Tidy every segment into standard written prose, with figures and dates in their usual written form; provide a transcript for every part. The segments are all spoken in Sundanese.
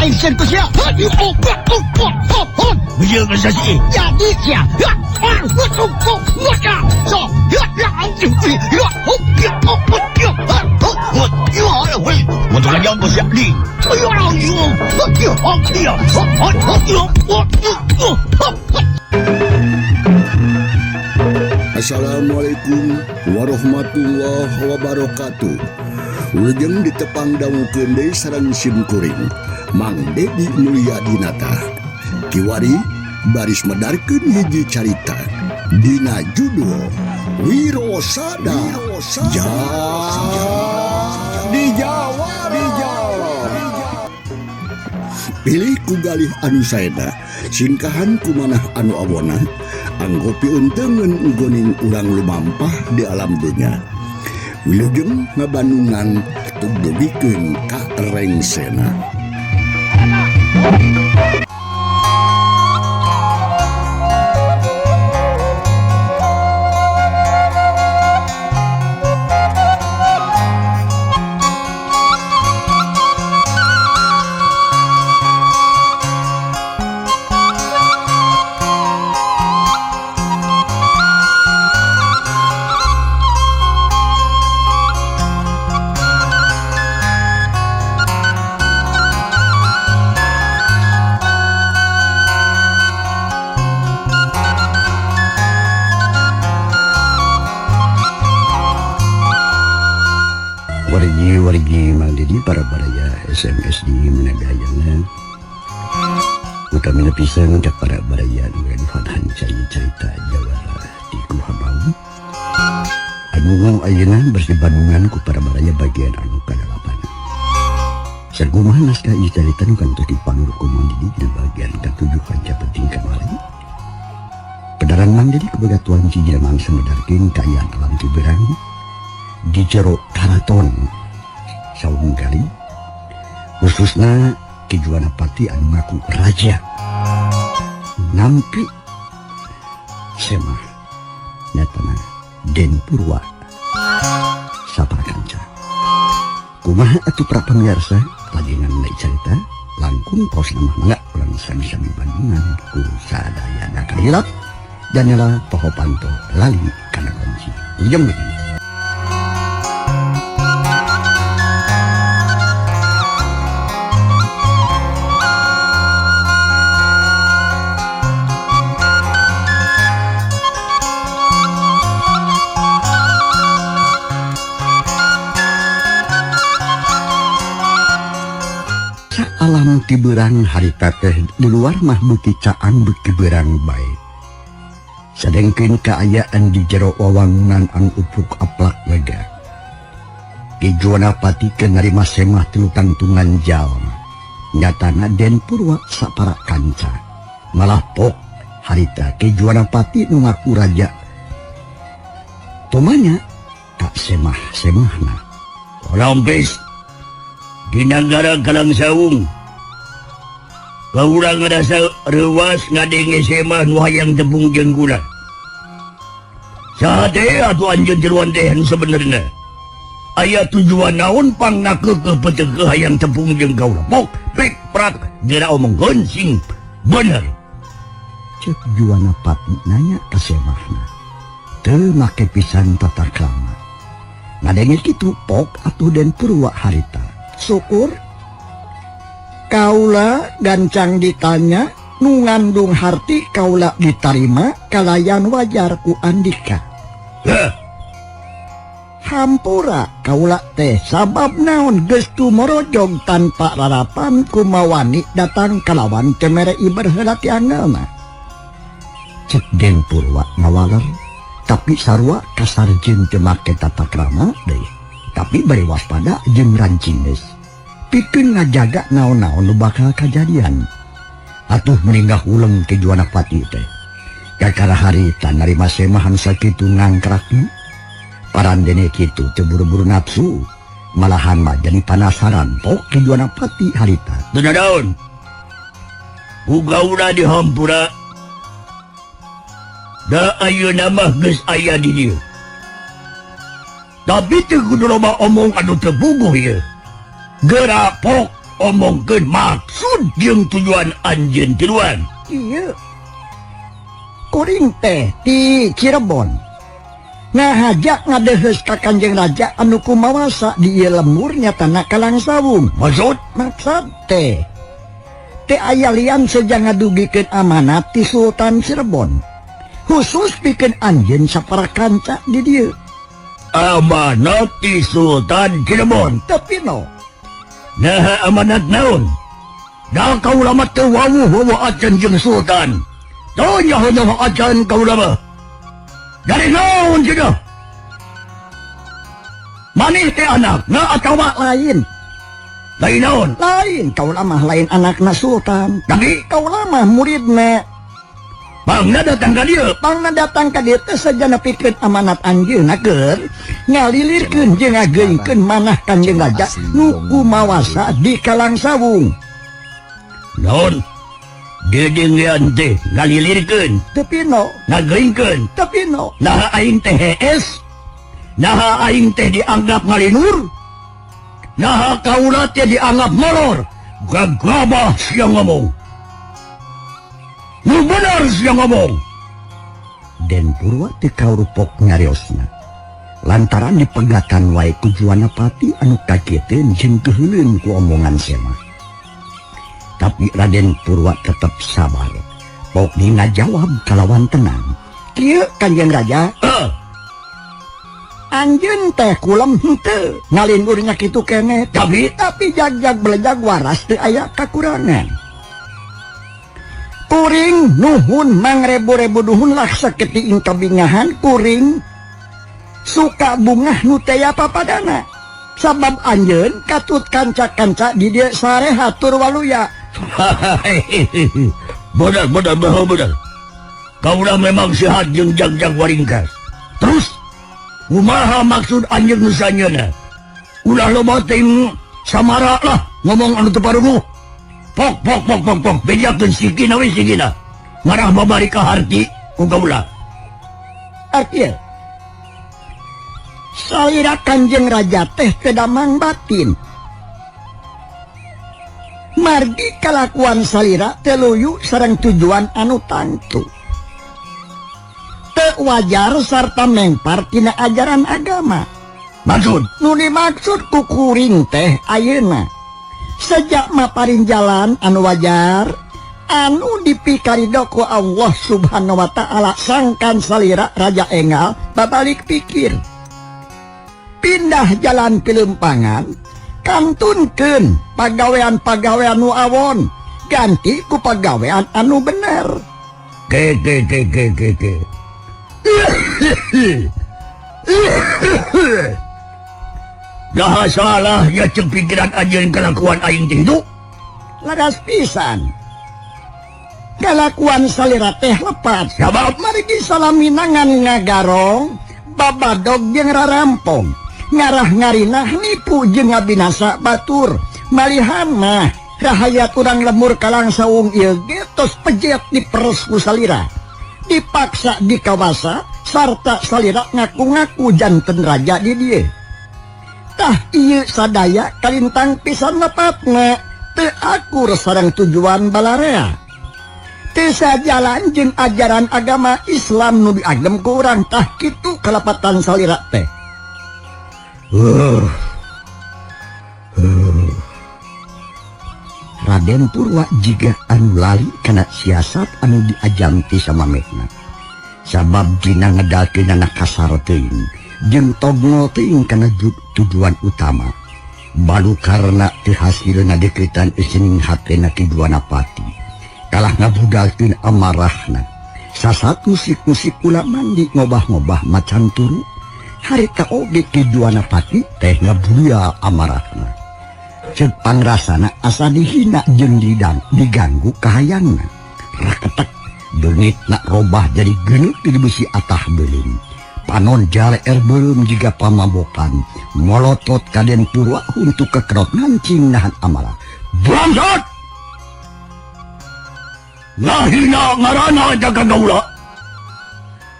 action ko siya. Bigyan ka siya siya. Jadi siya. So, Matulagyan ko siya di. Assalamualaikum warahmatullahi wabarakatuh. Ujung ditepang daun kendai sarang sim kuring Mang Dedi Mulyadinata kiwari baris medarkeun hiji carita dina judul Wirosada di Jawa. Pilih ku galih anu saena singkahan kumanah anu awona anggopi untengen goning urang lumampah di alam dunya. Wilujeng ngabandungan tugdebikeun ka rengsena. Wargi Mang Dedi para baraya SMS di menagayana utami napisan untuk para baraya nugaduhan hancai cerita Jawara di Kuhabau anu ayeuna bersibandungan ku para baraya bagian anu kadalapan sargumah naskah ieu carita nu kantos dipanggul ku Mang Dedi di bagian katujuh kanca penting kamari pedaran Mang Dedi kebagatuan hiji mangsa medarkeun kaayaan alam kiberang di jero karaton saung kali khususna Ki Juwanapati anu ngaku raja nampi semah nyatana Den Purwa sapara kanca kumaha atuh para pamirsa lajengan lai carita langkung kaos nama mangga ulang sami-sami bandungan ku sadayana kadilat dan nyala poho panto lali kana kunci ujung begini. Alam kiberang harita teh di luar mah beuki caang beuki berang bae. Sadengkeun kaayaan di jero wawangunan anu upuk aplak lega. Ki Juwanapati keur narima semah tilu tantungan jalma. Nyatana Den Purwa sapara kanca. Malah pok harita Ki Juwanapati nu ngaku raja. Tomanya tak semah-semahna. Olampis di negara Kalang Sawung kaurang ngerasa rewas ngadenge semah nu hayang tepung jenggula sate atuh anjeun jeruan teh sebenarnya aya tujuan naon pang nakeukeun peteukeun hayang tepung jeung kaula pok pek prak geura omong geunsing bener cek Juwanapati nanya ka semahna teu make pisan tata krama ngadenge kitu pok atuh Den Purwa harita syukur kaula gancang ditanya nu ngandung harti kaula ditarima kalayan wajar ku Andika. Hampura kaula teh sabab naon geus tumorojog tanpa rarapan ku mawani datang kalawan teu mere iberheula ti angeuna. Cek Den Purwa ngawaler tapi sarua kasarjeun teu make tata krama deui. Tapi bari waspada jeung rancines pikeun ngajaga naon-naon nu bakal kajadian. Atuh meninggah uleng Ki Juwanapati teh kakara harita narima semahan sakitu ngangkrakna parandene kitu teu buru-buru nafsu malahan mah jadi panasaran pok Ki Juwanapati harita teu daun ugauna di Hampura da ayeuna mah geus aya di dieu. Tapi teu kudu loba omong anu teu puguh ieu. Geura pok omongkeun maksud jeung tujuan anjeun tiluan. Iya. Kuring teh di Cirebon. Ngahajak ngadeheus ka Kanjeng Raja anu kumawasa di ieu lembur nyatana Kalang Sawung. Maksud teh aya lian seja ngadugikeun amanat ti Sultan Cirebon. Khusus pikeun anjeun saparakanca di dieu. amanat ti Sultan Cirebon. Tapi no, Nah amanat naon? Da kaula mah teu wawuh acan jeung Sultan. Tanya nyaho acan kaula mah. Dari naon cenah? Maneh teh anakna atawa lain. lain naon? Lain, kaula mah lain anakna Sultan. Tapi Kaula mah muridna. Bangna datang ka dieu. Pangna datang ka dieu teh sajana pikeun amanat anjeunna keur ngalilirkeun jeung ngageungkeun manah Kanjeng Raja nu kumawasa di Kalang Sawung. Naon? Dedengkeun teh ngalilirkeun, Tapi no, ngageungkeun. tapi no. Nah aing teh hees. Nah aing teh dianggap ngalinur. Nah kaula teh dianggap molor. Gagabah siang ngomong. Nu benar siang ngomong. Den Purwa teu kaurupok nyariosna. Lantaran dipegatan wae ku Juwanapati anu kageteun jeung keheuleun ku omongan Sema. Tapi Raden Purwa tetap sabar. Pok dina jawab kalawan tenang. Kieu Kanjeng Raja, anjeun teh kulem henteu ngalinurnya kitu keneh. Tapi jag-jag belejag waras teu aya kakurangan. Kuring nuhun mangrebu-rebu nuhun lah saketi ing kabingahan kuring suka bungah nu teh papadana. Sabab anjeun katut kanca-kanca di dieu sare hatur waluya. Benar. Kaulah memang sehat jeung jag-jag waringkas. Terus, kumaha maksud anjeun nu sanyeuna? Ulah loba teh samara lah ngomong anu teu parunuh. Pok. Bejakeun sikina we sikina. Ngarah babari ka harti ku kaulah. Artiel, salira Kanjeng Raja teh kedamang batin. Margi kalakuan salira teluyu sareng tujuan anu tangtu. Teu wajar sarta mengpar tina ajaran agama. Maksud? Nu dimaksud ku kuring teh ayeuna sejak maparin jalan anu wajar anu dipikarido ku Allah Subhanahu wa ta'ala sangkan salira Raja Enggal babalik pikir pindah jalan pilempangan kantunkeun pagawean-pagawean nu awon ganti ku pagawean anu bener. Ke. Dah salah ya ceng pikiran anjeun kelakuan aing teh itu. Laras pisan kalakuan salira teh lepat Sabab margi salaminangan ngagarong babadog jeung rarampong ngarah ngarinah nipu jeung ngabinasa batur malihan mah rahayat urang lemur Kalang Sawung ieu ge tos pejet diperes ku salira dipaksa dikawasa sarta salira ngaku-ngaku janten raja di dieu. Tah ieu sadaya kalintang pisan lepatna teu akur sareng tujuan balarea. Teu sajalan jeung ajaran agama Islam nu diagem ku urang tah kitu kalapatan salira teh. Raden Purwa jiga anu lali kana siasat anu diajam ti samamehna. Sabab dina ngedalkeun anak kasar teuing jeung togno teuing kana tujuan utama. Balu karena teu hasilna dekeutan eueuning hatena Ki Juwanapati. Kalah ngabudalkeun amarahna. Sasatu musik-musik kula mandi ngobah-ngobah macan turu. Harita oge Ki Juwanapati teh ngabulia amarahna. Ceuk pangrasana asa dihina jeung diganggu kahayangna. Raketek beungitna robah jadi geuneuh di besi atah beuleum. Panon jale beuleum jiga pamabokan. Molotot Raden Purwa untuk kekerot ngancing nahan amarah. bangsat. Lahina ngarana jaga gaula.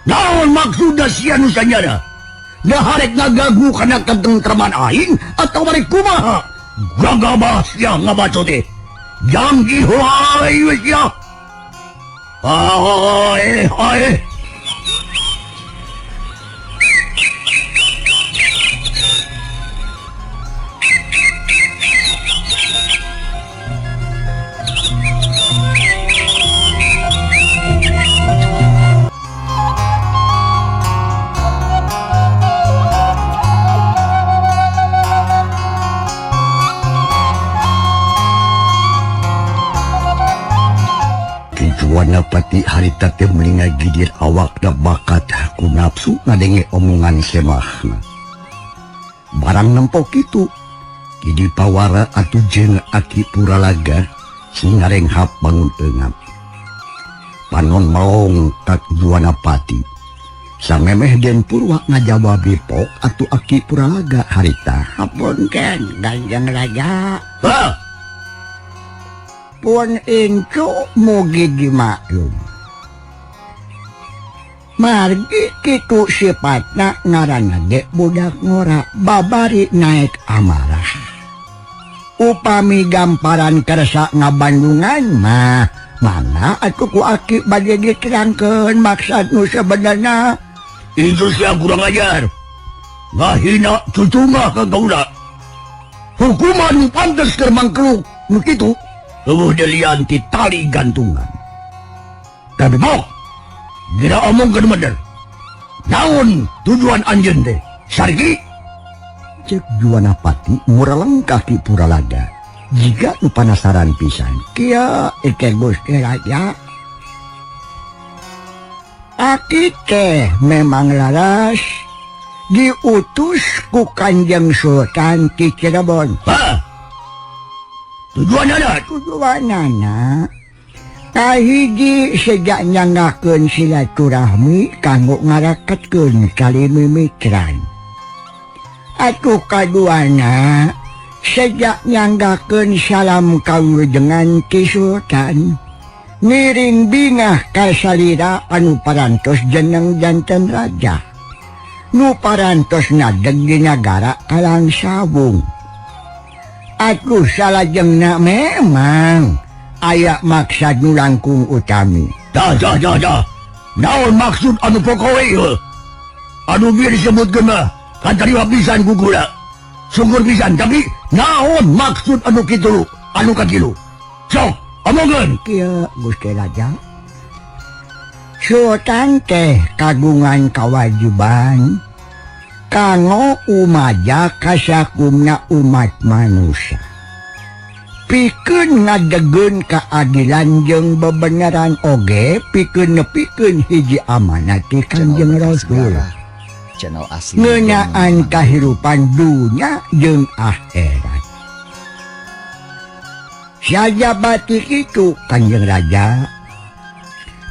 Naon maksudna sia nu sanyana? Da harek ngagagu kana katentraman aing atau bari kumaha? gagabas ya ngabacote. Yang gihoy wis ya. Ay. Wana pati harita teh melinga gidir awak da bakat ku nafsu ngadenge omongan semahna. Barang nempok itu gidi pawara atu jeung aki puralaga singarenghap bangun eungap. Panon maong ka Juana pati. Samemeh den purwa ngajawab bipok atu aki puralaga harita. Hapunten Kanjeng Raja. Pun incu mugi dimaklum. Margi kitu sifatna ngaranna ge budak ngora babari naik amarah. Upami gamparan kersa ngabandungan mah mana atuh ku aki bade diterangkeun maksud nu sebenarnya. Itu sia kurang ajar. Ngahina cucu mah ka gaula. Hukuman pantes keur mangkeluk nu kitu. Kemudian ti tali gantungan. Tapi pok, gira omongkeun bener. Naon tujuan anjeun teh? Sargi? Cek Juana pati mureleng kaki puralaga. Jika nu panasaran pisan, kieu ike Gusti Raja. Aki teh memang laras diutus ku Kanjeng Sultan ti Cirebon. Tujuanana kahiji sejak nyanggakeun silaturahmi kanggo ngaraketkeun kalimimikran. Atuh kaduana sejak nyanggakeun salam kawilujengan ti Sultan ngiring bingah ka salira anu parantos jeneng janten raja nu parantos nadeg di nagara Kalangsabung. Aku salajengna memang aya maksud nu langkung utami. Dah. Naon maksud anu pokoke ieu? Anu bieu disebutkeun mah kan tariwa pisan ku kula. Syukur pisan, tapi naon maksud anu kitu, anu katilu? Sok, omongkeun. Kieu Gusti Raja. Sultan teh kagungan kawajiban kanggo umaja kasakumna umat manusia. Pikeun ngadegeun keadilan jeung bebenaran oge pikeun nepikeun hiji amanat ti Kanjeng Rasul. Ngeunaan kahirupan dunya jeung akhirat. Sajabati kitu Kanjeng Raja.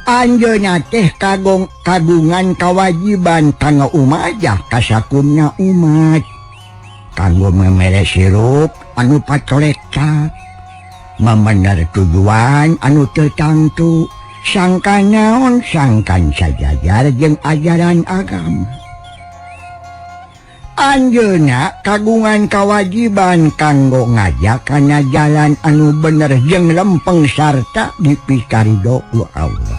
Anjeunna teh kagungan kawajiban kanggo umaja kasakumna umat. Kanggo memere sirup anu pacolecat. Membener tujuan anu teu tangtu. Sangkan naon sangkan sajajar jeung ajaran agama. Anjeunna kagungan kawajiban kanggo ngajak kana jalan anu bener jeung lempeng sarta dipikaridho ku Allah.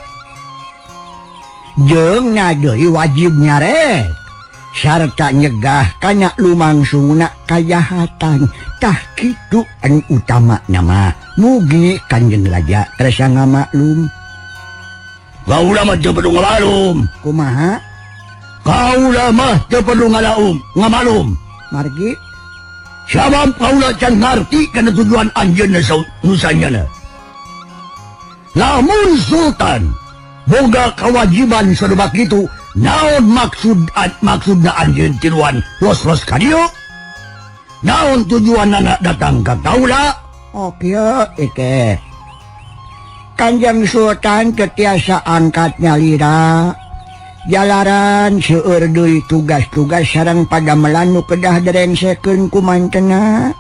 Jeung deui wajib nyarek sarta nyegah kana lumangsungna kajahatan. Tah kitu anu utama nama mugi Kanjeng Raja rasa ngamaklum. Kaula mah teu perlu ngamalum. Kumaha? Kaula mah teu perlu ngamalum. Margi? Sabab kaula can ngarti kana tujuan anjeunna nusanyana. Lamun Sultan boga kawajiban sadebak kitu, naon maksudna anjeun tiluan los-los ka dieu? Naon tujuanna datang ka kaula? Oh kieu ike. Kanjeng Sultan ketiasa angkat nyalira. Jalaran seueur deui tugas-tugas sareng padamelan nu kedah derengsekeun ku mantena.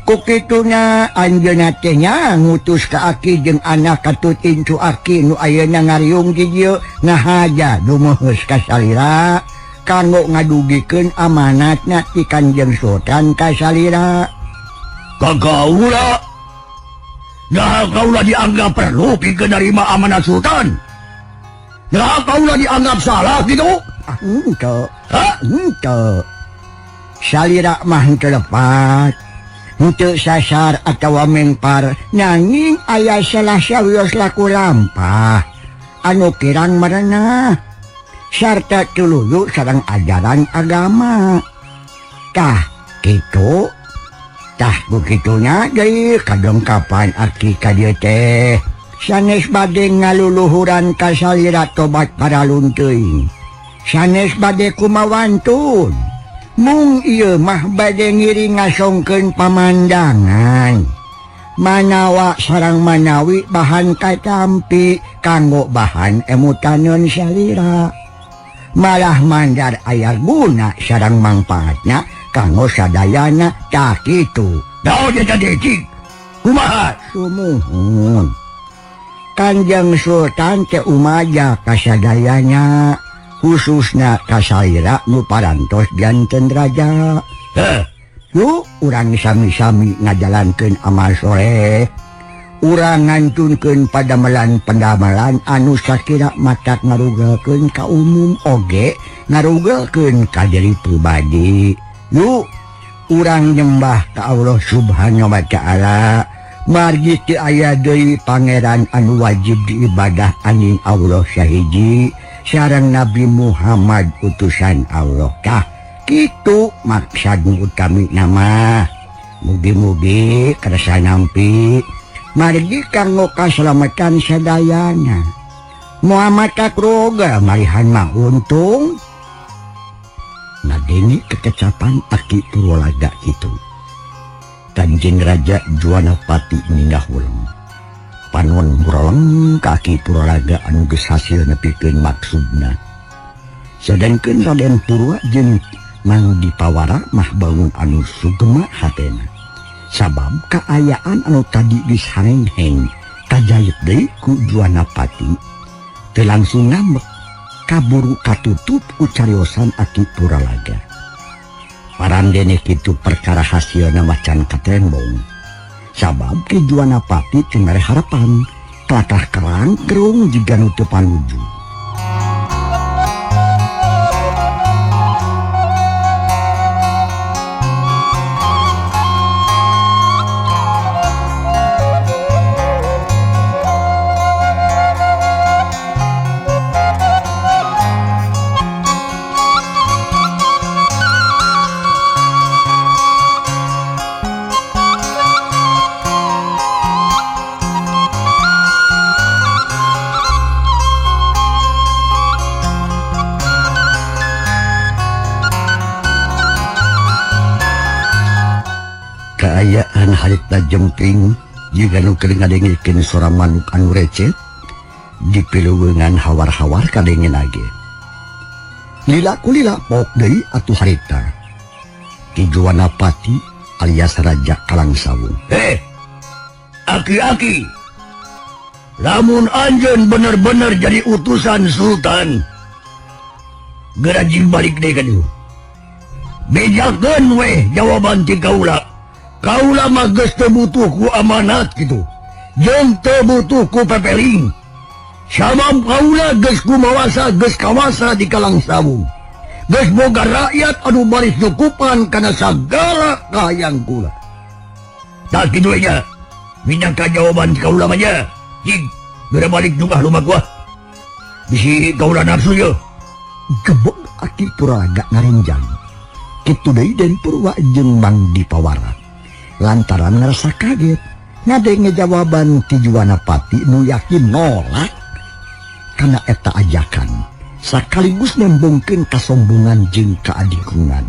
Kukituna anjeunna teh nya ngutus ka aki jeung anak katut incu aki nu ayeuna ngariung di dieu ngahaja dumeheus ka salira kanggo ngadugikeun amanatna ti Kanjeng Sultan ka salira. Kagaula. Nah kaulah dianggap perlu pikeun narima amanah sultan. Nah kaulah dianggap salah gitu. Henteu. Hah? Henteu. Salira mah henteu lepat. Henteu sasar atawa mengpar. Nanging aya salah sawios laku lampah. Anu kirang marenah. Sarta tuluyu sareng ajaran agama. Tah kitu. Tah begitunya deui kadongkapan aki ka dieu teh. Sanes bade ngaluluhuran ka salira tobat paralun teuing. Sanes bade kumawantun. Mung ieu mah bade ngiri ngasongkeun pamandangan. Manawa sareng manawi bahan katampi kanggo bahan emutaneun salira. Malah mandar aya guna sareng mangpaatna kanggo sadayana tah kitu. Naon jadi cik? Kumaha? Sumuhun. Kanjeng Sultan teh umaja ka sadayana, khususna ka salira nu parantos janten raja. Heh. Yuk urang sami-sami ngajalankeun amal soleh. Urang ngantunkeun padamelan pendamalan anu sakira matak ngarugelkeun ka umum oge ngarugelkeun ka diri pribadi. Yuk urang nyembah ka Allah Subhanahu wa Ta'ala. Margi teu aya deui pangeran anu wajib diibadah anjing Allah sahiji sareng Nabi Muhammad utusan Allah. Tah kitu maksud utami nama. Mugi-mugi kersa nampi margi kanggo kaselamatan sadayana. Muhammad kakroga marihan mah untung. Ngadeni kekecapan aki Purwalaga kitu. Kanjeng Raja Juwanapati minggah uleng. Panuan muraleng kaki Purwalaga anu geus hasil nepikeun maksudna. Sedengkeun Raden Purwa jeung Mang Dipawara mah bangun anu sugema hatena. Sabab kaayaan anu tadi geus hareng-heng kajayut deui ku Juwanapati teu langsung ngambek kaburu katutup ku cariosan aki Purwalaga. Parandene kitu perkara hasilna macan katembong. Sabab ki Juwanapati teu mere harapan tlatah kerang kerung jiga nu teu panuju. Kaayaan harita jemping juga nu keur ngadengikeun suara manuk anu recet dipiluweungan hawar-hawar kadengin age. Lila kulila pok deui atuh harita. Ki Juwanapati alias Raja Kalangsawung. Aki-aki. Lamun anjeun bener-bener jadi utusan sultan. Gerajing balik deui ka dieu. Bejakeun we jawaban ti kaula. Kaula mah geus teu butuh ku amanat gitu. Jeung teu butuh ku pepeling. Sabab kaula geus kumawasa geus kawasa di Kalangsawung. Geus boga rakyat anu baris cukupan kana sagala kahayang kula. Tak kitu nya. Minangka jawaban kaula mah nya. Cing, geura balik juga lumah gua. Bisi kaula nafsu ye. Gebog aki Purwalaga ngarenjang. Kitu deui Den Purwa jeung Mang Dipawara. Lantaran ngerasa kaget ngadenge jawaban ti Juwanapati nu yakin nolak karena eta ajakan sekaligus nembongkeun kasombongan jeung kaadikungan.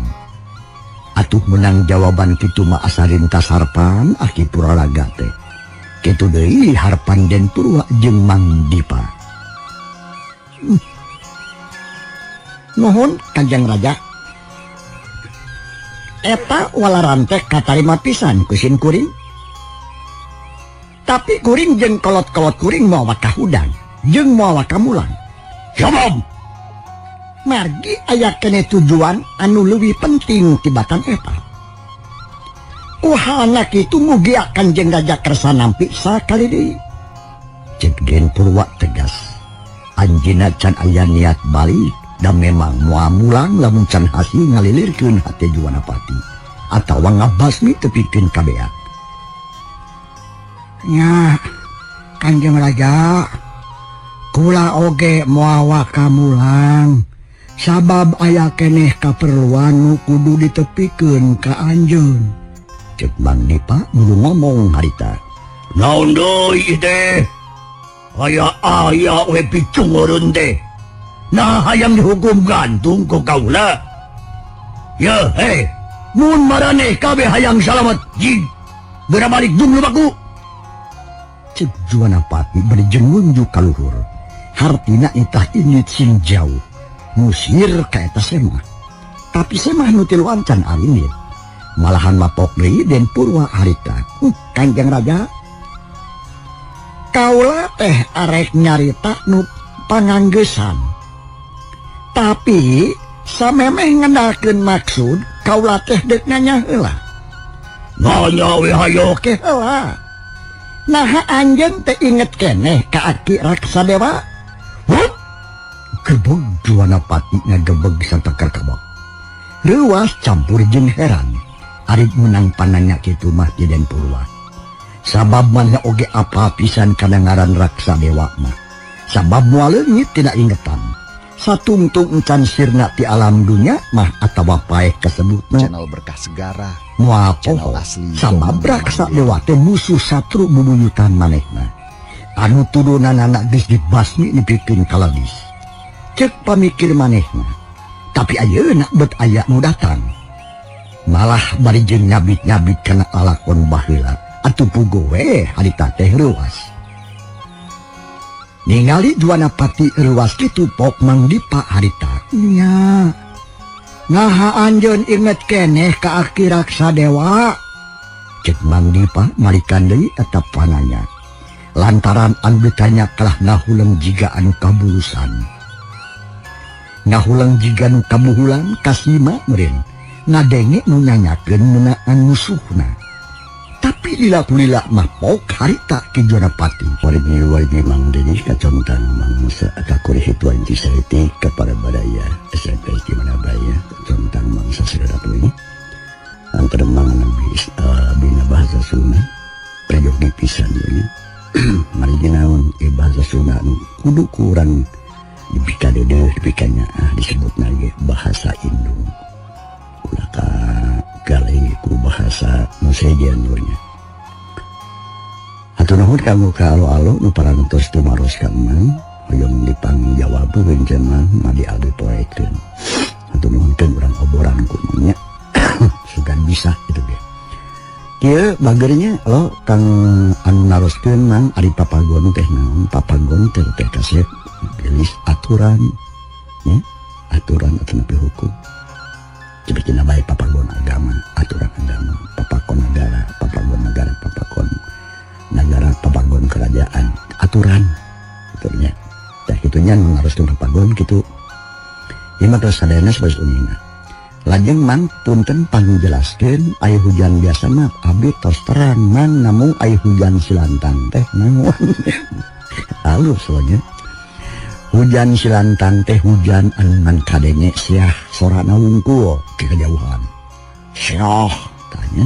Atuh menang jawaban kitu mah asa rintas harpan aki Purwalaga teh. Kitu deui harpan Den Purwa jeung Mang Dipa. Nuhun Kanjeng Raja. Eta walaran teh katarima pisan ku Sin Kuring. Tapi kuring jeung kolot-kolot kuring moal ka hudang jeung moal ka mulang. Sabab Margi aya keneh tujuan anu leuwih penting tibatan eta. anak itu mugi akan jeung Raja kersa nampi sakali deui. Cek Den Purwa tegas. Anjeunna can aya niat balik dan memang moal mulang lamun can hasil ngalilirkeun hate Juwanapati atawa ngabasmi tepikeun kabeak. Nya, Kanjeng Raja, kula oge moal waka mulang. Sabab aya keneh kaperluan nu kudu ditepikeun ka anjeun. Cek Mang Dipa nu ngomong harita. Naon deui teh? Aya we picung eureun teh. Nah hayang dihukum gantung ku kaula. Ya, mun maraneh kabeh hayang salamet jig. Geura balik jeung lumaku. Cek Juwanapati bari jengunjuk ka luhur. Hartina itah ini sing jauh. Musir ka eta semah. Tapi semah nu tiluan can arinit. Malahan mapok deui Den Purwa harita. Kanjeng Raja, kaula teh arek nyarita nu panganggesan. Tapi samemeh ngendalkeun maksud kaula teh deuk nanya heula. Nanya we hayo. Oke heula. Nah anjeun teh inget keneh ka Aki Raksadewa? Hup. Gebeg Juwanapati ngagebeg santakar kabak. Leuwas campur jeung heran. Ari menang pananya kitu mah ti Den Purwa. Sabab mana oge apa pisan kana ngaran Raksadewa mah. Sabab moal leungit tina ingetan. Satungtung encan sirna ti alam dunya mah atawa paeh kasebutna. Channel Berkah Segara. Moal Channel poho. asli Sabab Jombang Raksadewa teh musuh satru bubuyutan manehna. Anu turunanana geus dibasmi dipikeun kalabis. Cek pamikir manehna. Tapi ayeuna bet aya nu datang. Malah bari jeung nyabit-nyabit kana lalakon baheula. Atuh puguh we harita teh leuwas. Ningali Juwanapati leuwas kitu pok Mang Dipa harita. Nya. Ngaha anjeun inget keneh ka Aki Raksadewa. Cek Mang Dipa malikan deui eta pananya. Lantaran anu ditanya kalah ngahuleung jiga anu kabulusan. Ngahulang jiga nu kabuhulan kasima meureun ngadenge nu nanyakeun ngeunaan musuhna. Tapi lila-lila mah pok harita ki Juwanapati. Wargi Mang Deni kacontang Mang Musa kakuri hituan disariti kepada badaya SMP di mana baya kacontang Mang Sasira ini antara Mang Nabi bina bahasa Sunda prayogi pisan ini. Mari dinaon bahasa Sunda kudu kurang dipika dede dipikanya disebut lagi bahasa Indung ulaka galih ku bahasa nusejan nya atur nuhun kanggo ka alo-alo nu parantos tumaros ka Mang hoyong dipangjawabeun cenah madi aldi poekeun atur nuhunkeun urang oboran ku nya sugan bisa gitu ge kieu bageurnya lo kang anu naroskeun Mang ari papagon teh naon papagon teh kasep gelis aturan ya aturan atau nabi hukum sebetulnya baik papagon agama aturan agama papakon negara papagon negara papagon kerajaan aturan betulnya teh itunya harus papagon gitu ieu mah terus sadayana sebagai unina lajeng Mang punten panjelaskeun aya hujan biasa mah abdi tos terang Mang namun aya hujan silantang teh naon halus soalnya hujan silantang teh hujan anu kadenge siah sorana wungkul ke kejauhan. Syah tanya.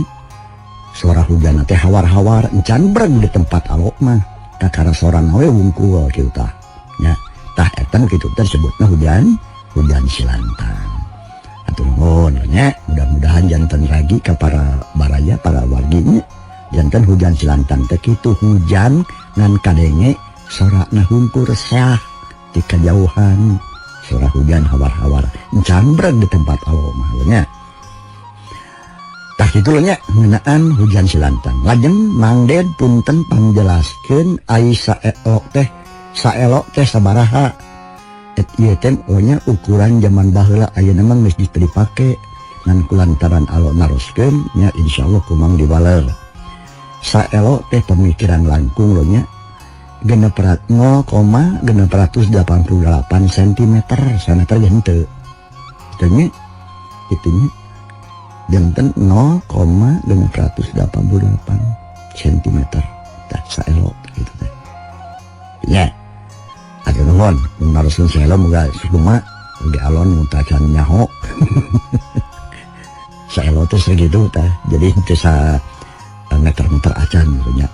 Suara hujan teh hawar-hawar encan breng di tempat alok mah. Kakara sorana we wungkul kieu tah. Nya, tah eta nu kitu teh disebutna hujan silantang. Atuh nuhun nya, mudah-mudahan janten ragi ka para baraya para wargi nya. Janten hujan silantang teh kitu hujan ngan kadenge sorana wungkul syah di kejauhan suara hujan hawar-hawar encambreng di tempat Allah mahalnya tah kitu nya ngeunaan hujan silantang lajeng Mang Den punten panjelaskeun ai saelok teh sabaraha ieu teh nya ukuran zaman baheula ayeuna mah geus dipake ngan kulantaran Allah naroskeun nya insyaallah kumang dibaler saelok teh pemikiran langkung lo nya 0,688 cm saneter henteu itunya 0,688 Dinten 0,688 cm. Tah saelok gitu teh. Ya. Aduh nuhun, mun narosun saelok muga sukuma ge alon mun tah can nyaho. Saelok teh segitu tah. Jadi teu sa meter-meter acan gitu nya.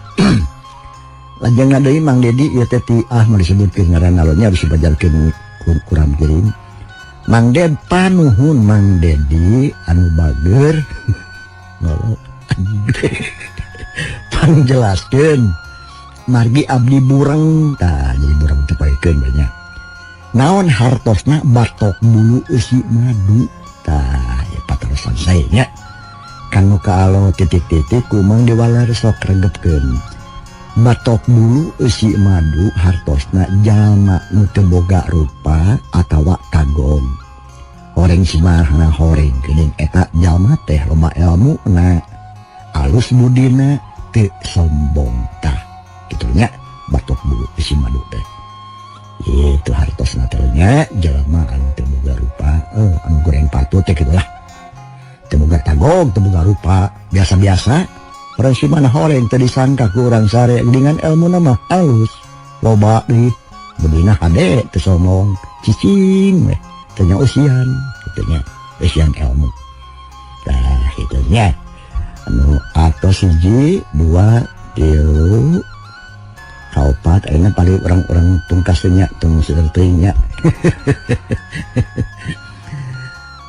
Lajeng deui Mang Dedi ieu teh ti mah disebutkeun ngaran alonnya harus dibajarkeun kurang kirim. Mang Ded panuhun Mang Dedi anu bager nolok panjelaskeun margi abdi bureng tah jadi bureng teh paekeun banyak naon hartosna batok bulu eusi madu tah ya paterosan sae nya kanggo kaalo titik-titik kumang diwalar sok regepkeun batok bulu eusi madu hartosna jalma nu teu boga rupa atawa kagong horeng simarna horeng geuning eta jalma teh loba ilmu na alus budina teu sombong tah kitunya batok bulu isi madu teh itu hartosna teh nya jalma anu teu boga rupa anu goreng patut teh kitu lah teu boga tagog teu boga rupa biasa-biasa orang si mana horeng teu disangka ku urang sare dengan ilmu mah halus loba deui budina hade teu sombong cicing weh teu nya usian kitunya usian ilmu tah kitunya anu atos 1 2 3 4 ayeuna paling orang-orang tungkasnya tung sedentingnya.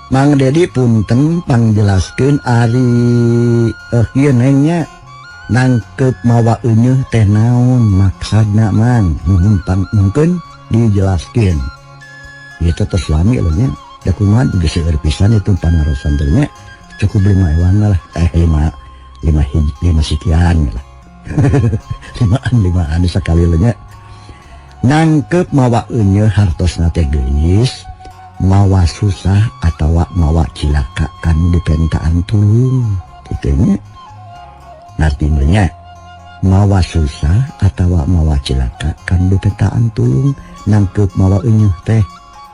Mang Dedi punten pangjelaskeun ari ieu nanya nangkep mawa euneuh teh naon maksudna Mang nuhun mungkin dijelaskeun. Ieu teh terselami nya da kumaha geus seueur pisan itu pangarosan teh nya cukup 5 ewan lah 5 sekian lah. 5 sakali nya nangkep mawa euneuh hartosna teh geus mawa susah atawa mawa cilaka kan dipentaan tulung kitu nya nartina nya mawa susah atawa mawa cilaka kan dipentaan tulung nangkep mawa euneuh teh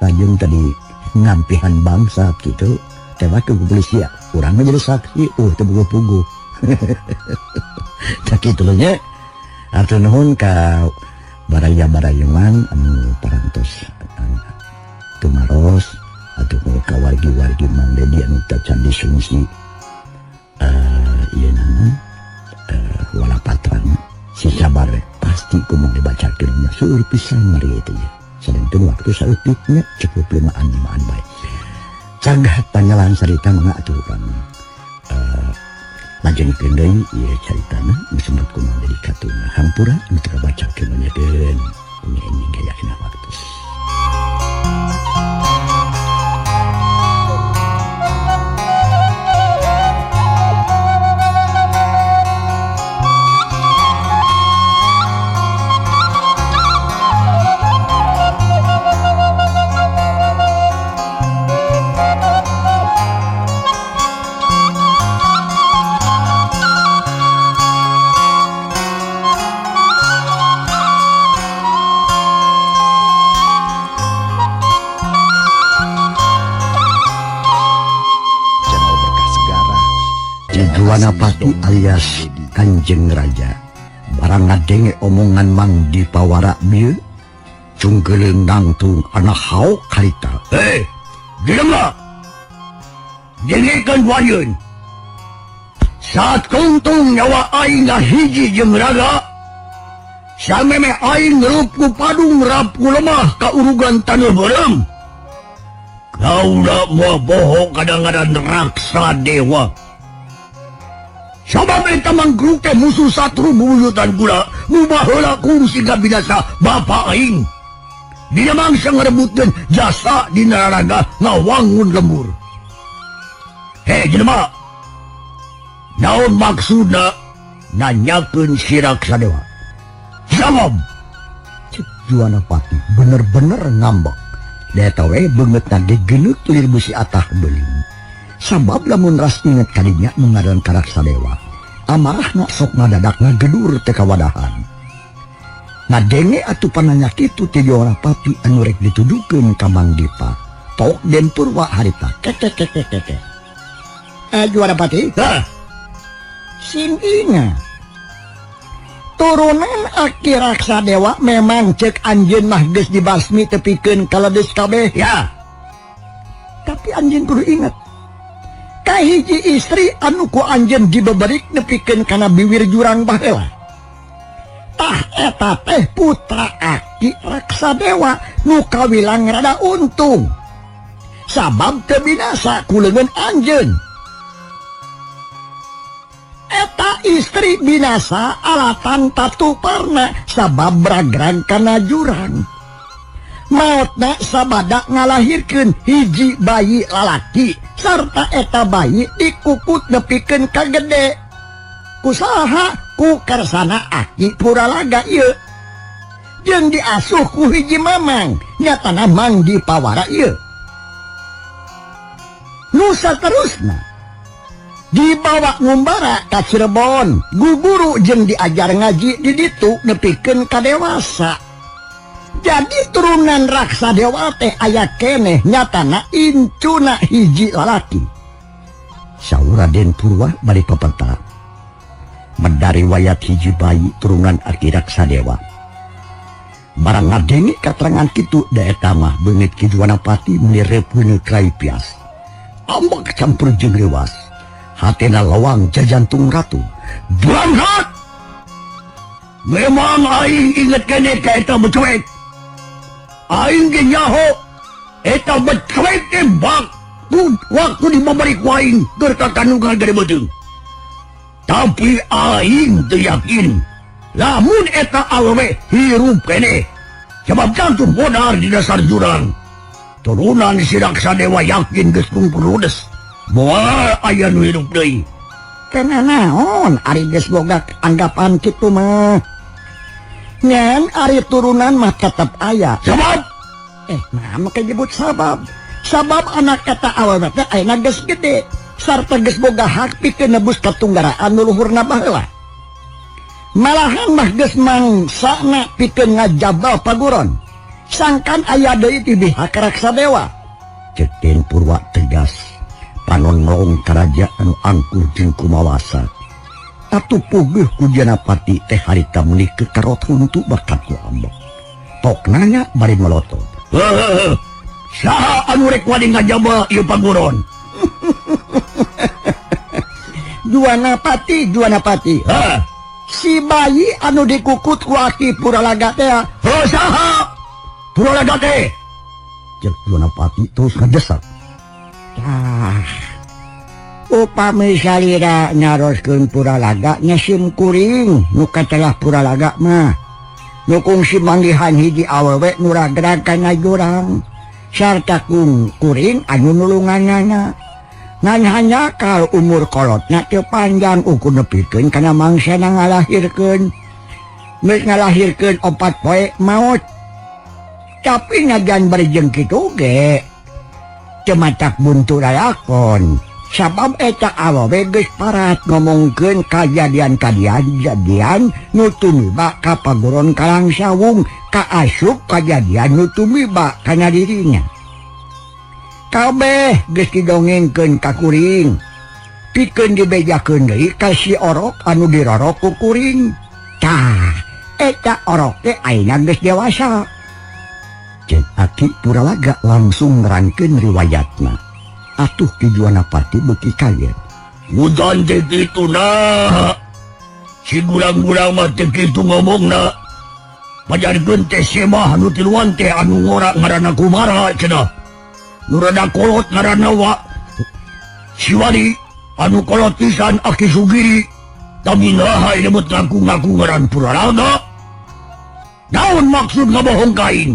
lajeng tadi ngampihan bangsa kitu teh wae polisi ya urang jadi saksi teu puguh-puguh. Tak kitu nya atur nuhun ka baraya-barayeman anu parantos tumaros atuh ka wargi-wargi Mang Dedi anu teu can disungsi ieu nama walapatran si sabar pasti kumaha dibacakeun nya seueur pisan mari eta nya sadenteun waktu saeutiknya cukup 5-an bae cagah panyalan sarita mangga atuh urang lanjutkeun deui ieu caritana disebut ku Mang Dedi Katuna hampura anu teu kabacakeun nyakeun punya ending gayakna waktu. Wanapati alias Kanjeng Raja barang ngadenge omongan Mang Dipawara bieu cungkeuleung nangtung anak hau karita jelema jengekeun wayeun saat kuntung nyawa aing hiji jeung raga sameme aing ngeurup ku padung rap ku lemah ka urugan taneuh beureum kaula moal bohong kadang-kadang raksa dewa. Sabab eta manggruk teh musuh satru bubuyutan kula ngubah heula kungsi binasa bapa aing. Dia mangsa ngarebutkeun jasa dina raraga ngawangun lembur. Jelema. Naon maksudna nanyakeun sirak sadewa? Jawab. Juanapati bener-bener ngambek. Eta we beungeutna digeuneuk lir besi atah beuling. Sabab lamun ras inget kadinya nu ngaran karaksa dewa amarahna sok ngadadak ngagedur teh kawadahan ngadenge atuh pananya kitu ti Juanapati anu rek dituduhkeun ka Mang Dipa tok den purwa harita keke Juara pati Ha? Sindinya turunan Aki Raksa Dewa memang cek anjeun mah geus dibasmi tepikeun kaledes kabeh. Ya. Tapi anjeun kudu ingat kahiji istri anu ku anjeun dibeberik nepikeun kana biwir jurang baheula. Tah eta teh putra Aki Raksa Dewa nu kawilang rada untung. Sabab teu binasa ku leungeun anjeun. Eta istri binasa alatan tatuparna sabab bragrang kana jurang. Mautna sabada ngalahirkeun hiji bayi lalaki sarta eta bayi dikukut nepikeun ka gede. Kusaha ku karsana Aki Puralaga ieu. Jeung diasuh ku hiji mamang nyatana mang dipawara ieu. Nu saterusna dibawa ngumbara ka Cirebon, guguru jeung diajar ngaji di ditu nepikeun ka dewasa. Jadi turunan Raksa Dewa teh aya keneh nyatana incuna hiji lalaki. Saur Raden Purwa bari pepeta medari wayat hiji bayi turunan Aki Raksa Dewa. Barang ngadengi katerangan kitu da eta mah beungit Ki Juwanapati mireupeun Krai Pias. Ambek campur jeung lewas. Hatena lawang jajantung ratu. Bangsat! Memang aing inget kene ka eta becuek. Aing ge nyaho eta becuek teh waktu dibabari ku aing keur ka kandungan gede beuteung. Tapi aing teu yakin lamun eta awewe hirup kene. Sebab jantung modar di dasar jurang. Turunan si Raksa Dewa yakin geus kumpul ludes. Moal aya nu hidup deui. Kana naon ari geus boga anggapan kitu mah. Ngan ari turunan mah tetep aya. Sebab Nah maka nyebut sabab. Sabab anak kata awewe teh ayeuna geus gede sarta geus boga hak pikeun nebus katunggaraan nu luhurna baheula. Malahan mah geus mangsana pikeun ngajabal paguron. Sangkan aya deui ti pihak Raksa Dewa. Cek Den Purwa tegas. Panonrong karaja anu angkuh jeung kumawasa. Atuh puguh ku Janapati teh harita meuli kekerot huntu bakat ku ambek. Tok nanya bari melotot. Saha anu rek wani ngajaba ieu paguron? Juwanapati. Ha? Si bayi anu dikukut ku Aki Puralaga teh. Saha? Puralaga teh. Cek Janapati terus ngadesak. Upami salira nyaroskeun Puralaga nya sim kuring nu katelah Puralaga mah nu kungsi manggihan hiji awewe nu ragrag kana jurang sarta kuring anu nulunganana ngan hanya kal umur kolotna teu panjang ukur nepikeun kana mangsana ngalahirkeun geus ngalahirkeun 4 poe maot. Tapi najan barejeng kitu ge cematak buntu lalakon sabab eta awewe geus parat ngomongkeun kajadian-kajadian nu tumiba ka paguron Kalang Sawung kaasup kajadian nu tumiba kana dirinya. Kabeh geus didongengkeun ka kuring pikeun dibejakeun deui ka si orok anu dirorok ku kuring. Tah eta orok teh ayeuna geus dewasa. Cek Aki Puralaga langsung ngerangkeun riwayatna. Atuh Ki Juwanapati beuki kaget. Udan teh kitu nah. Si gulang-gulang mah teh kitu ngomongna. Pajarikeun teh semah nu tiluan teh anu ngora ngaranna Kumara cenah. Nu rada kolot ngaranna si Wali anu kolot pisan Aki Sugiri. Tapi naha disebut ngaku-ngaku ngaran Puralaga. Naon maksud ngabohong kain?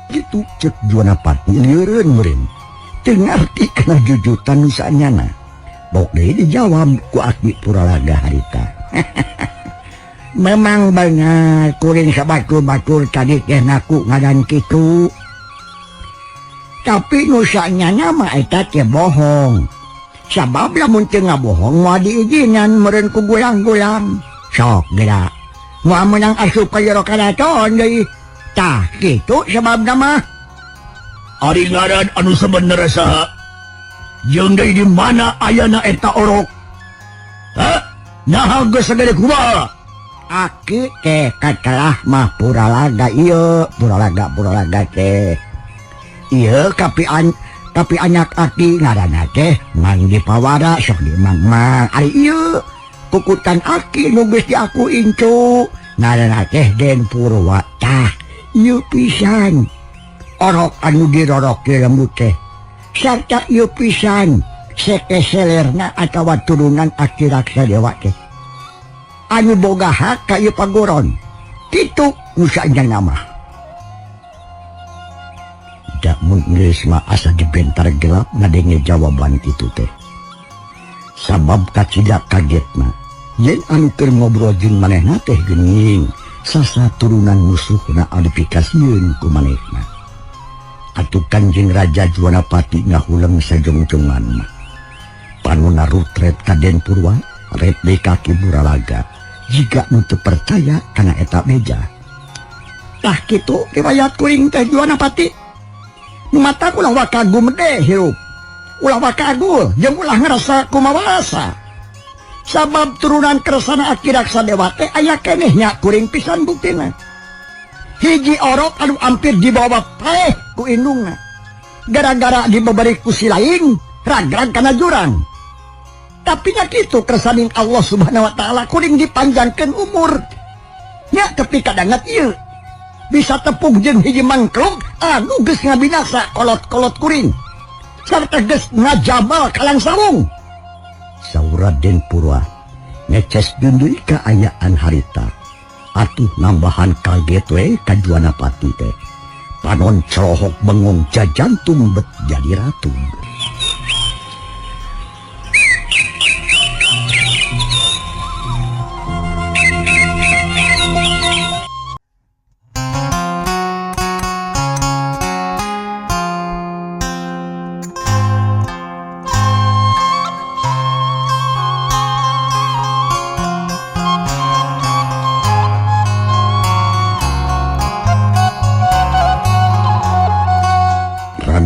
Gitu cek Juwanapati lieureun meureun. Teu ngarti kana jujutan nu saanyana. Bok deui dijawab ku Aki Puralaga harita. Memang benar kuring sabatur-batur tadi teh ngaku ngadan kitu. Tapi nu saanyana mah eta teh bohong. Sabab lamun teu ngabohong moal diizinan meureun ku gulang-gulang. Sok geura. Moal meunang asup ka jero karaton deui. Tah kitu sababna mah. Ari ngaran anu sebenarnya saha? Jeung deui di mana ayana eta orok? Ha? Nahaga sagede kumaha? Aki teh katalah mah puralaga ieu, puralaga teh. Ieu tapi anyak aki ngaranna teh Mang Dipawara sok di Mang ari ieu kukutan aki nu geus diaku incu ngaranna teh Den Purwa. Tah ieu pisan orok anu dirorokeun lembut teh sarta ieu pisan sekeselerna atawa turunan Aki Raksadewa teh anu boga hak ka ieu pagoron kitu nu saenjang nama. Dak menggeus mah asa dibentar gelap ngadenge jawaban kitu teh. Sabab kacida kagetna yen anu keur ngobrol jeung manehna teh geuning sasaturunan musuhna anu pikasieun ku manehna. Atuh Kanjeng Raja Juanapati ngahuleng sajong-jongan mah. Panuna rutret ka Den Purwa ret deui kaki Buralaga jika nu teu percaya kana eta meja. Tah kitu riwayat kuring teh Juanapati. Nu mata ulah wakagum deh hirup. Ulah wakagul jeung ulah ngerasa kumawasa. Sabab turunan keresana Aki Raksadewa teh aya keneh nya kuring pisan buktina. Hiji orok anu ampir dibawa paeh ku indungna. Gara-gara dibabari ku si lain ragrag kana jurang. Tapi nya kitu kersaning Allah Subhanahu wa taala kuring dipanjangkeun umur. Nya tapi kadangat ieu bisa tepung jeung hiji mangkluk anu geus ngabinasa kolot-kolot kuring sarta geus ngajabal kalang sawung. Saur Den Purwa ngeces deui kaayaan harita atuh nambahan kaget we ka Juanapati teh panon celohok bengong jajantung bet jadi ratu.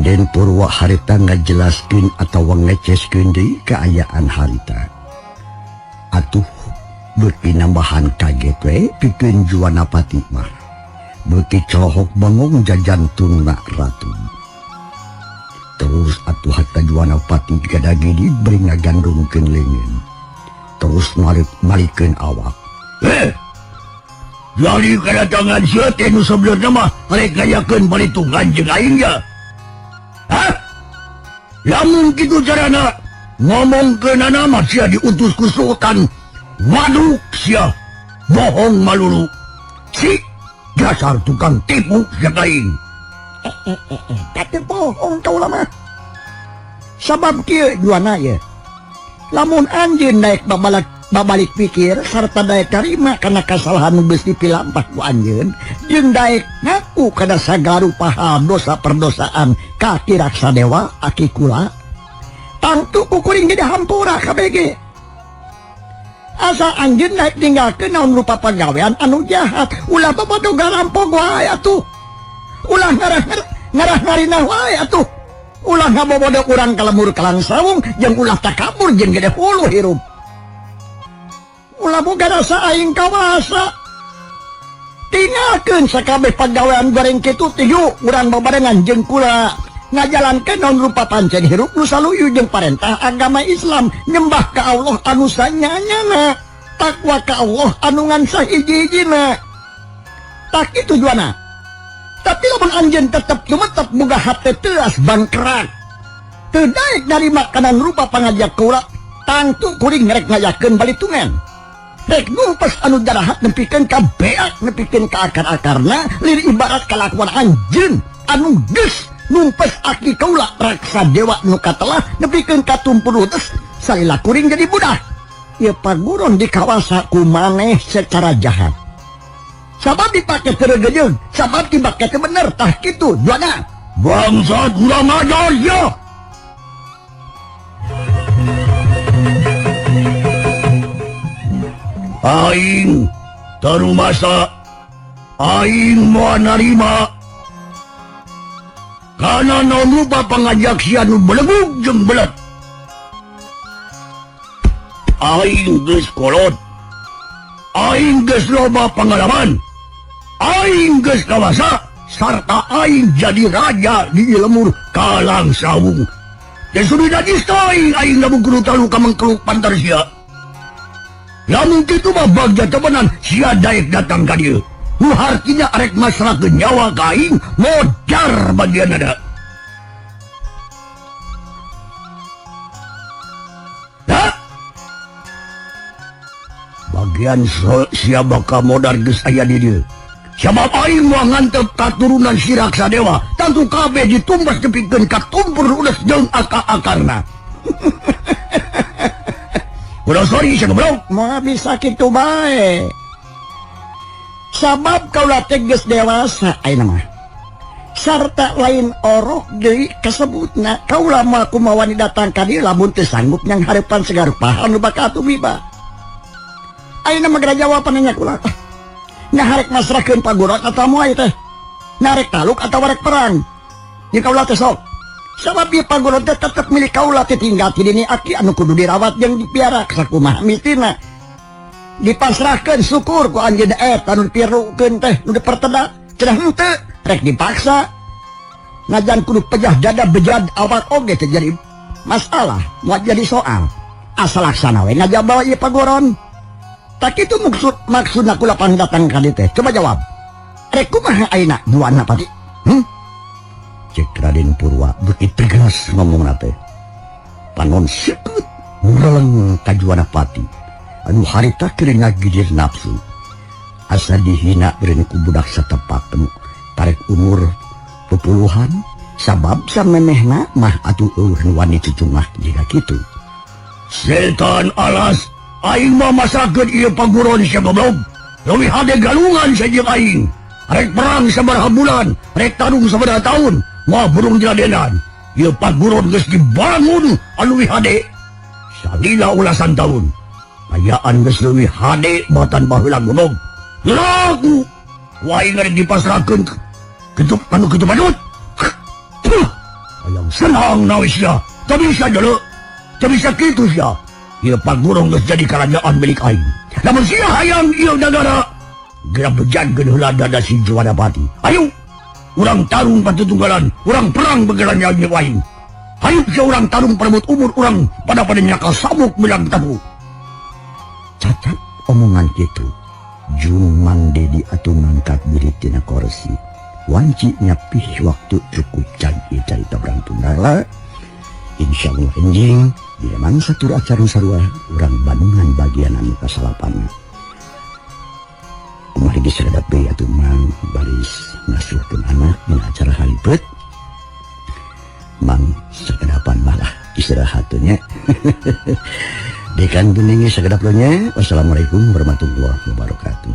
Den Purwa harita ngajelaskeun atawa ngeceskeun deui kaayaan harita. Atuh beuki nambahan kaget we pikeun Juanapati mah. Beuki celohok bengong jajantungna ratu. Terus atuh hatta Juanapati gadagi diberi ngagandungkeun leungeun. Terus malikeun awak. Jadi kedatangan sieu teh nu sebenarnya mah rek ngayakeun balitungan jeung aing ya. Hah? Lamun kitu carana ngomongkeunana mah sia diutus ku Sultan. Waduh sia bohong malulu. Si dasar tukang tipu jeung aing. Teu bohong kaula mah. Sabab kieu Juana ye. Lamun anjeun daek babalik pikir sarta daek tarima kana kasalahan nu geus dipilampah ku anjeun jeung daek ngaku kana sagala rupa dosa perdosaan ka Aki Raksadewa aki kula tangtu ku kuring jadi hampura kabege. Asa anjeun daek tinggalkeun naon rupa pagawean anu jahat ulah babodoh garampog wae atuh. Ulah ngarah-ngarina wae atuh. Ulah ngabobodoh urang kalemur kalang sawung jeung ulah takabur jeung gede hulu hirup. Ulah boga rasa aing kawasa. Tinggalkeun sakabeh pagawean goreng kitu tiyu urang babarengan jeung kula ngajalankeun naon rupa pancen hirup nu saluyu jeung parentah agama Islam nyembah ka Allah anu sanyanyana takwa ka Allah anu ngan sahiji-hijina. Tak kitu Juana. Tapi lamun anjeun tetep tumetep boga hate teuas bangkrak teu daek dari makanan rupa pangajak kula tangtu kuring ngerek ngayakeun balitungan. Rek numpes anu jarahat nepikeun ka beak nepikeun ka akar-akarna lir ibarat kalakuan anjeun anu geus numpes Aki kaula Raksadewa nu katelah nepikeun ka tumpul utus salila kuring jadi budak. Ieu paguron dikawasa ku maneh secara jahat. Sabab dipake teu geujeung, sabab dipake teu bener tah kitu Juana. Bangsat kurang ajar ya. Aing tarumasa aing moal narima kana naon rupa pangajak sia nu belegug jeung belet. aing geus kolot. Aing geus loba pengalaman. Aing geus kawasa sarta aing jadi raja di lemur Kalang Sawung. Dan sudah jadi aing lamun kudu talu ka mangkeluk pantar sia. Lamun kitu mah bagja temenan sia daek datang ka dieu. Nu hartinya arek masrakeun nyawa ka aing modar bagian ada. Bagian siapa ka modar geus aya di dieu. Sabab aing mau ngantep katurunan si Raksa Dewa, tentu kabeh ditumbas tepikeun ka tumpur ules jeung aka-akarna. Udah sorry sia goblok. Moal bisa kitu bae. Sabab kaula teh geus dewasa ayeuna mah. Sarta lain orok deui kasebutna kaula mah kumaha datang ka dieu lamun teu sanggup nyang hareupan segarupahan nu bakal tumiba. Ayeuna mah gara jawaban nya kula. Naharek masrakeun pagurat atau moal teh. Narek taluk atau warek perang. Ye kaula teh sok. Sabab ieu pagurat teh tetep milik kaula teh tinggal ti dini aki anu kudu dirawat jeung dipiara sakumaha mistina. Dipasrahkeun syukur ku anjeun anu dipiarukeun teh nu dipertedak. Cenah henteu rek dipaksa. Najan kudu pejah dada bejad awak oge teh jadi masalah, moal jadi soal. Asal laksana we ngajaba ieu paguron. Tak itu maksudna kula pandatang ka dieu teh. Coba jawab. Rek kumaha ayeuna duana pati? Cek Raden Purwa beuki tegas ngomongna teh. Panon seukeut ngureleng ka Juwanapati anu harita keur ngagijir nafsu. Asa dihina beureun ku budak satepakeun tarek umur pepuluhan sabab samemehna mah atuh eueuh nu wani cucungah jiga kitu. Setan alas. Aing mah masakeun ieu paguron sia goblok. Leuwih hade galungan saja aing. Rek perang sabaraha bulan, rek tarung sabaraha taun, moal burung diladenan. Ieu paguron geus dibangun anu leuwih hade. Salila ulasan taun. Ayaan geus leuwih hade batan baheula goblok. Lagu aing rek dipasrahkeun kitu anu kitu badut. Ayang senang nawe sia. Teu bisa deuleu. Teu bisa kitu sia. Ieu paguron geus jadi kerajaan milik aing. Lamun sia hayang ieu nagara, geura bejadkeun heula dada si Juwanapati. Ayo, urang tarung patutunggalan, urang perang begeran nyawa aing. Hayu sia urang tarung perebut umur urang pada nyakal sabuk bilang tabu. Cacat omongan kitu. Jung mangde diatur ngangkat diri tina kursi. Wanci nyapih waktu cukup canggih carita urang Tunggala. Insyaallah enjing di emang satu acara sarua urang Bandungan bagian anu kasalapan. Kumaha geus sadap deui atuh mang baris ngasuhkeun anak dina acara halipeut. Mang sakadapan malah istirahat teh nya. Dekan geuning sakadap nya. Wassalamualaikum warahmatullahi wabarakatuh.